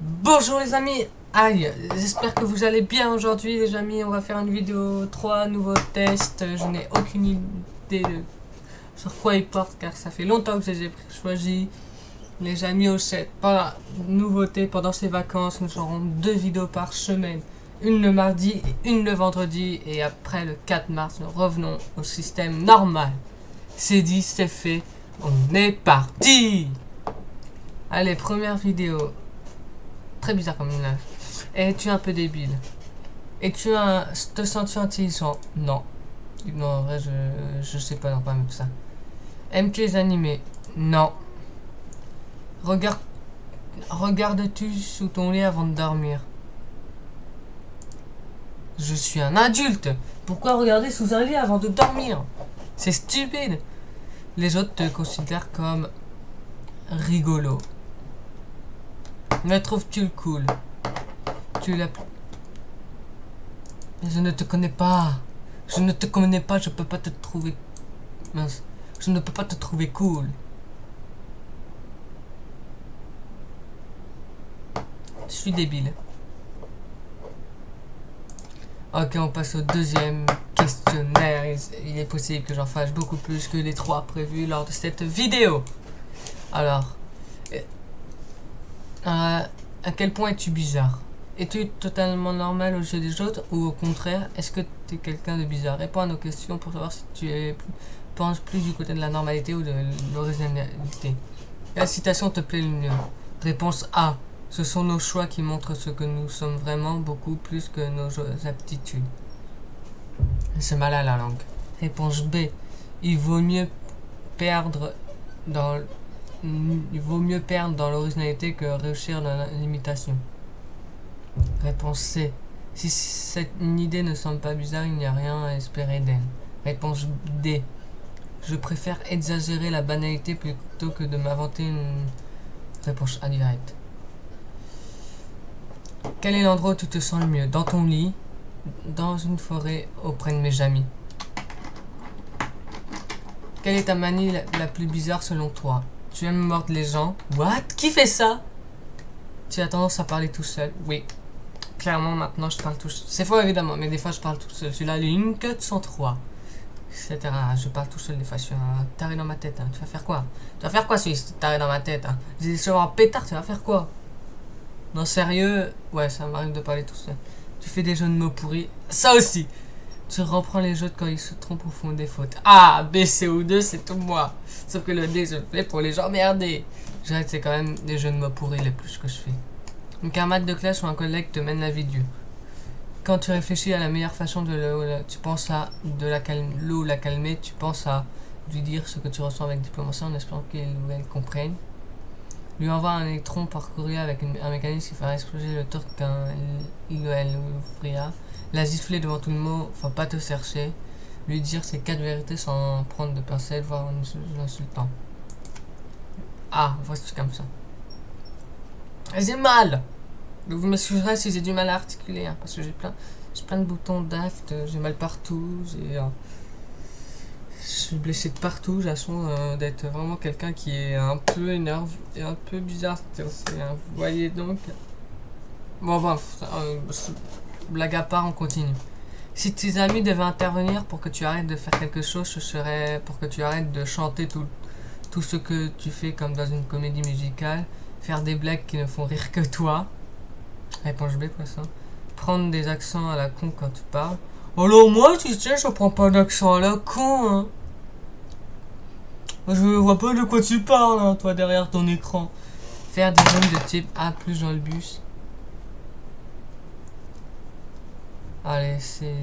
Bonjour les amis, aïe, j'espère que vous allez bien aujourd'hui les amis, on va faire une vidéo 3 nouveaux tests, je n'ai aucune idée sur quoi ils portent car ça fait longtemps que je les ai choisis. Les amis au 7, pas nouveauté pendant ces vacances, nous aurons 2 vidéos par semaine, une le mardi et une le vendredi et après le 4 mars nous revenons au système normal. C'est dit, c'est fait, on est parti. Allez, première vidéo. Très bizarre comme image. Es-tu un peu débile? Te sens-tu intelligent? Non. Non, en vrai, je sais pas, non, pas même ça. Aimes-tu les animés? Non. Regarde, regardes-tu sous ton lit avant de dormir? Je suis un adulte. Pourquoi regarder sous un lit avant de dormir? C'est stupide. Les autres te considèrent comme rigolo. Mais trouves-tu le cool? Tu l'as. Je ne te connais pas. Je ne te connais pas, je peux pas te trouver. Mince. Je ne peux pas te trouver cool. Je suis débile. Ok, on passe au deuxième questionnaire. Il est possible que j'en fasse beaucoup plus que les 3 prévus lors de cette vidéo. Alors, à quel point es-tu bizarre? Es-tu totalement normal aux yeux des autres ou au contraire, est-ce que tu es quelqu'un de bizarre? Réponds à nos questions pour savoir si penses plus du côté de la normalité ou de l'originalité. La citation te plaît le mieux? Réponse A. Ce sont nos choix qui montrent ce que nous sommes vraiment beaucoup plus que nos aptitudes. C'est mal à la langue. Réponse B. Il vaut mieux perdre dans l'originalité que réussir dans l'imitation. Réponse C. Si cette idée ne semble pas bizarre, il n'y a rien à espérer d'elle. Réponse D. Je préfère exagérer la banalité plutôt que de m'inventer une réponse A directe. Quel est l'endroit où tu te sens le mieux? Dans ton lit, dans une forêt, auprès de mes amis. Quelle est ta manie la plus bizarre selon toi? Tu aimes mordre les gens? What? Qui fait ça? Tu as tendance à parler tout seul? Oui. Clairement, maintenant, je parle tout seul. C'est faux, évidemment, mais des fois, je parle tout seul. Je suis là, ligne 403, etc. Je parle tout seul des fois. Je suis un taré dans ma tête. Hein. Tu vas faire quoi? Tu vas faire quoi, Suisse? Taré dans ma tête. Hein. J'ai sur un pétard, tu vas faire quoi? Non, sérieux? Ouais, ça m'arrive de parler tout seul. Tu fais des jeux de mots pourris. Ça aussi! Tu reprends les autres quand ils se trompent ou font des fautes. A, B, C ou 2, c'est tout moi. Sauf que le D, je le fais pour les gens merdés. Je dirais que c'est quand même des jeux de mots pourris les plus que je fais. Donc un maître de classe ou un collègue te mène la vie dure. Quand tu réfléchis à la meilleure façon tu penses à la calmer, tu penses à lui dire ce que tu ressens avec diplomatie en espérant qu'il ou elle comprenne. Lui envoie un électron par courrier avec un mécanisme qui fera exploser le torque il ou elle ouvrira. La gifler devant tout le monde, faut pas te chercher. Lui dire ses 4 vérités sans prendre de pincette, voire en l'insultant. Ah, voici comme ça. J'ai mal! Vous m'excuserez si j'ai du mal à articuler, hein, parce que j'ai plein de boutons d'aft, j'ai mal partout, je suis blessé de partout, j'ai l'impression d'être vraiment quelqu'un qui est un peu énervé et un peu bizarre. Vous voyez donc. Bon, bref, blague à part, on continue. Si tes amis devaient intervenir pour que tu arrêtes de faire quelque chose, ce serait pour que tu arrêtes de chanter tout ce que tu fais comme dans une comédie musicale, faire des blagues qui ne font rire que toi. Réponse B, quoi ça. Prendre des accents à la con quand tu parles. Alors moi, tu sais, je prends pas d'accent à la con, hein. Je vois pas de quoi tu parles, hein, toi, derrière ton écran. Faire des jeux de type A plus dans le bus. Allez, c'est...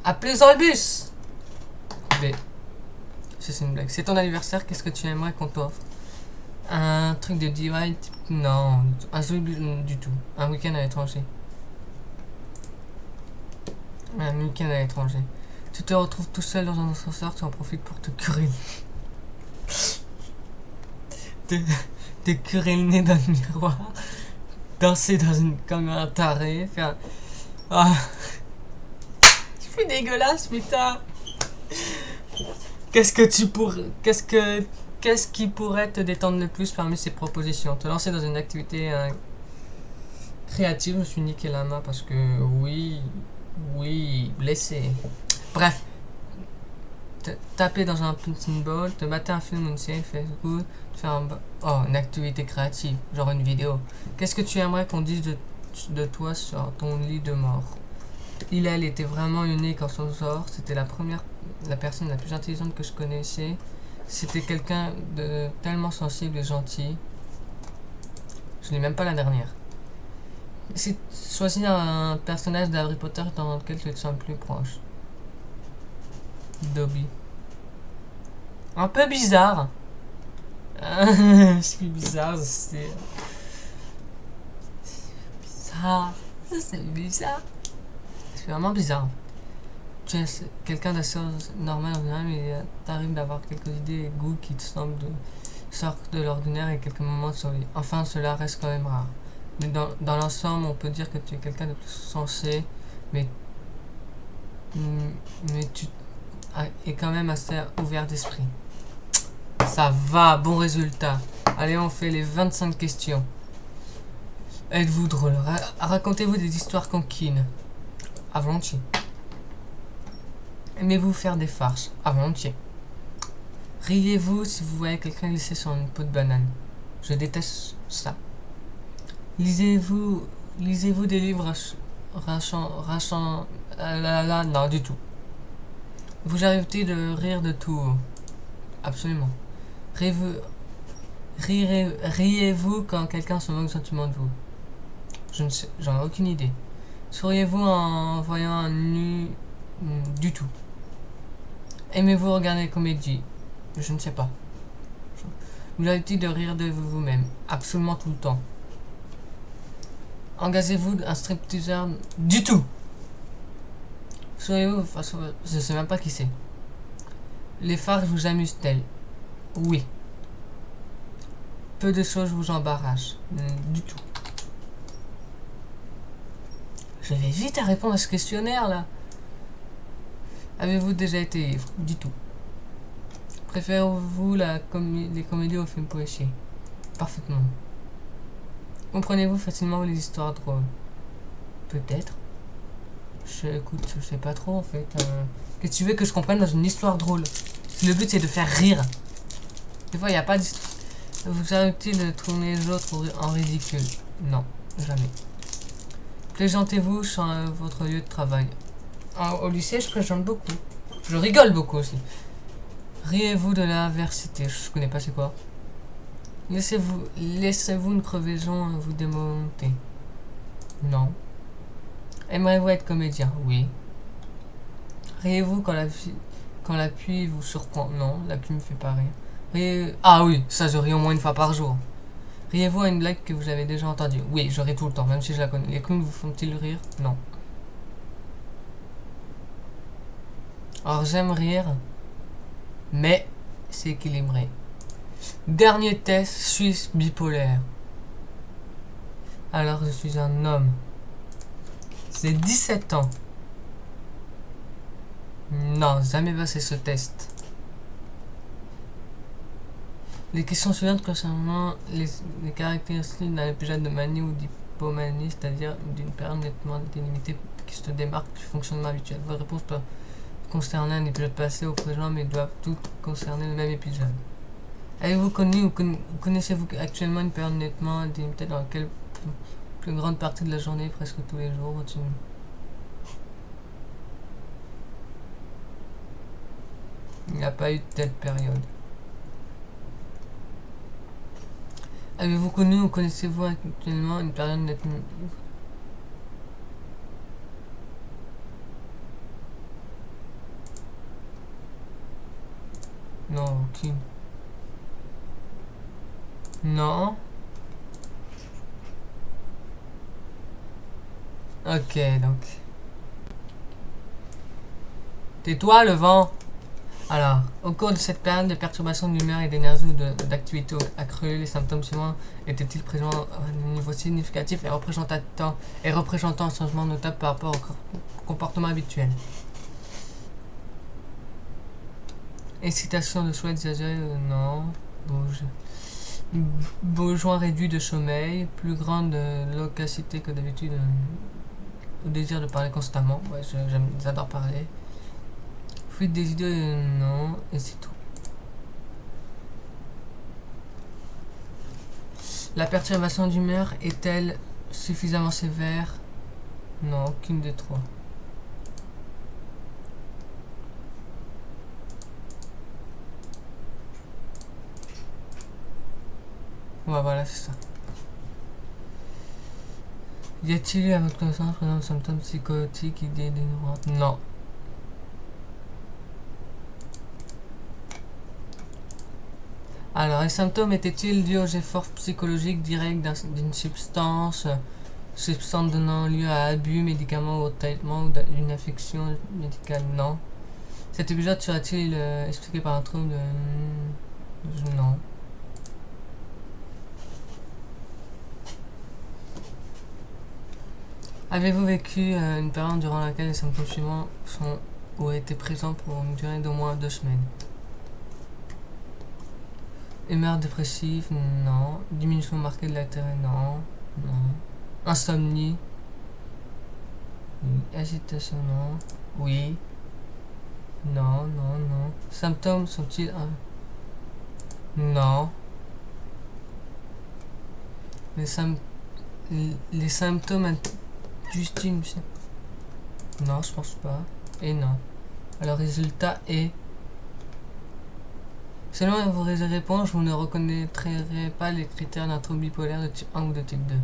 A plus dans le bus! B. C'est une blague. C'est ton anniversaire, qu'est-ce que tu aimerais qu'on t'offre? Un truc de DIY type... Non, un zoo du tout. Un week-end à l'étranger. Un week-end à l'étranger. Tu te retrouves tout seul dans un ascenseur, tu en profites pour te curer. te curer le nez dans le miroir. Danser comme un taré. Faire. Ah. Je suis dégueulasse, putain. Qu'est-ce Qu'est-ce qui pourrait te détendre le plus parmi ces propositions? Te lancer dans une activité créative, je me suis niqué la main parce que oui, blessé. Bref, taper dans un punching ball, te mater un film ou une série Facebook, faire une activité créative, genre une vidéo. Qu'est-ce que tu aimerais qu'on dise de toi sur ton lit de mort? Elle était vraiment unique en son genre, c'était la personne la plus intelligente que je connaissais. C'était quelqu'un de tellement sensible et gentil. Je n'ai même pas la dernière. Choisis un personnage d'Harry Potter dans lequel tu te sens le plus proche. Dobby. Un peu bizarre. Je suis bizarre, c'est bizarre. C'est bizarre. C'est vraiment bizarre. Tu es quelqu'un d'assez normal en général, mais t'arrives d'avoir quelques idées et goûts qui te semblent sortent de l'ordinaire et quelques moments de survie. Enfin, cela reste quand même rare. Mais dans l'ensemble, on peut dire que tu es quelqu'un de plus sensé, mais tu es quand même assez ouvert d'esprit. Ça va, bon résultat. Allez, on fait les 25 questions. Êtes-vous drôle? Racontez-vous des histoires conquines? À volontiers. Aimez-vous faire des farces? À volontiers. Riez-vous si vous voyez quelqu'un glisser sur une peau de banane? Je déteste ça. Lisez-vous des livres non, du tout. Vous arrive-t-il de rire de tout? Absolument. Riez-vous quand quelqu'un se moque gentiment de vous? Je ne sais, j'en ai aucune idée. Souriez-vous en voyant un nu? Du tout. Aimez-vous regarder les comédies? Je ne sais pas. Vous arrive-t-il de rire de vous-même? Absolument tout le temps. Engagez-vous un stripteaseur? Du tout. Souriez-vous? Je ne sais même pas qui c'est. Les farces vous amusent-elles? Oui. Peu de choses vous embarrassent? Du tout. Je vais vite à répondre à ce questionnaire là. Avez-vous déjà été ivre? Du tout. Préférez-vous les comédies aux films policiers? Parfaitement. Comprenez-vous facilement les histoires drôles? Peut-être. Écoute, je sais pas trop en fait. Qu'est-ce que tu veux que je comprenne dans une histoire drôle? Le but c'est de faire rire. Des fois il n'y a pas d'histoire. Vous arrive-t-il de tourner les autres en ridicule? Non, jamais. Plaisantez-vous sur votre lieu de travail? Au lycée, je plaisante beaucoup. Je rigole beaucoup aussi. Riez-vous de l'adversité? Je connais pas c'est quoi. Laissez-vous une crevaison vous démonter? Non. Aimeriez-vous être comédien? Oui. Riez-vous quand la pluie vous surprend? Non, la pluie me fait pas rire. Ah oui, ça je ris au moins une fois par jour. Riez-vous à une blague que vous avez déjà entendue? Oui, je ris tout le temps, même si je la connais. Les clowns vous font-ils rire? Non. Alors j'aime rire, mais c'est équilibré. Dernier test, Suisse bipolaire. Alors je suis un homme. C'est 17 ans. Non, jamais passé ce test. Les questions suivantes concernant les caractéristiques d'un épisode de manie ou d'hypomanie, c'est-à-dire d'une période nettement délimitée qui se démarque du fonctionnement habituel. Votre réponse peut concerner un épisode passé ou présent, mais doivent toutes concerner le même épisode. Avez-vous connu ou connaissez-vous actuellement une période nettement délimitée dans laquelle plus grande partie de la journée, presque tous les jours, il n'y a pas eu de telle période. Avez-vous connu ou connaissez-vous actuellement une période nettement... Non, aucune. Non. Ok, donc. Tais-toi, le vent. Alors, au cours de cette période de perturbation d'humeur et d'énergie ou d'activité accrue, les symptômes suivants étaient-ils présents à un niveau significatif et représentant un changement notable par rapport au comportement habituel? Excitation de souhait exagéré? Non. Besoin réduit de sommeil, plus grande loquacité que d'habitude, au désir de parler constamment. Ouais, j'adore parler. Fuite des idées, non, et c'est tout. La perturbation d'humeur est-elle suffisamment sévère? Non, aucune des trois. Ouais, voilà, c'est ça. Y a-t-il à votre connaissance, par exemple, symptômes psychotiques, idées délirantes? Non. Alors, les symptômes étaient-ils dus aux efforts psychologiques directs d'une substance donnant lieu à abus, médicaments ou au traitement ou d'une affection médicale? Non. Cet épisode sera-t-il expliqué par un trouble de... Non. Avez-vous vécu une période durant laquelle les symptômes suivants sont ou été présents pour une durée d'au moins 2 semaines? Humeur dépressive? Non. Diminution marquée de l'intérêt? Non. Non. Insomnie? Oui. Agitation? Non. Oui. Non, non, non. Symptômes sont-ils... Non. Les symptômes Justine, non, je pense pas. Et non. Alors, résultat est... Selon vos réponses, vous ne reconnaîtrez pas les critères d'un trouble bipolaire de type 1 ou de type 2.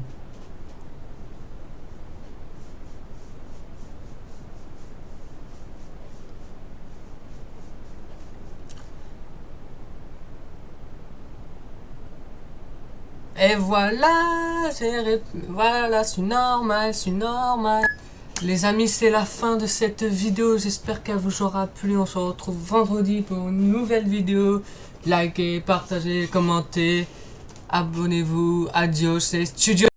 Et voilà, voilà, c'est normal, c'est normal. Les amis, c'est la fin de cette vidéo. J'espère qu'elle vous aura plu. On se retrouve vendredi pour une nouvelle vidéo. Likez, partagez, commentez. Abonnez-vous. Adios et studio.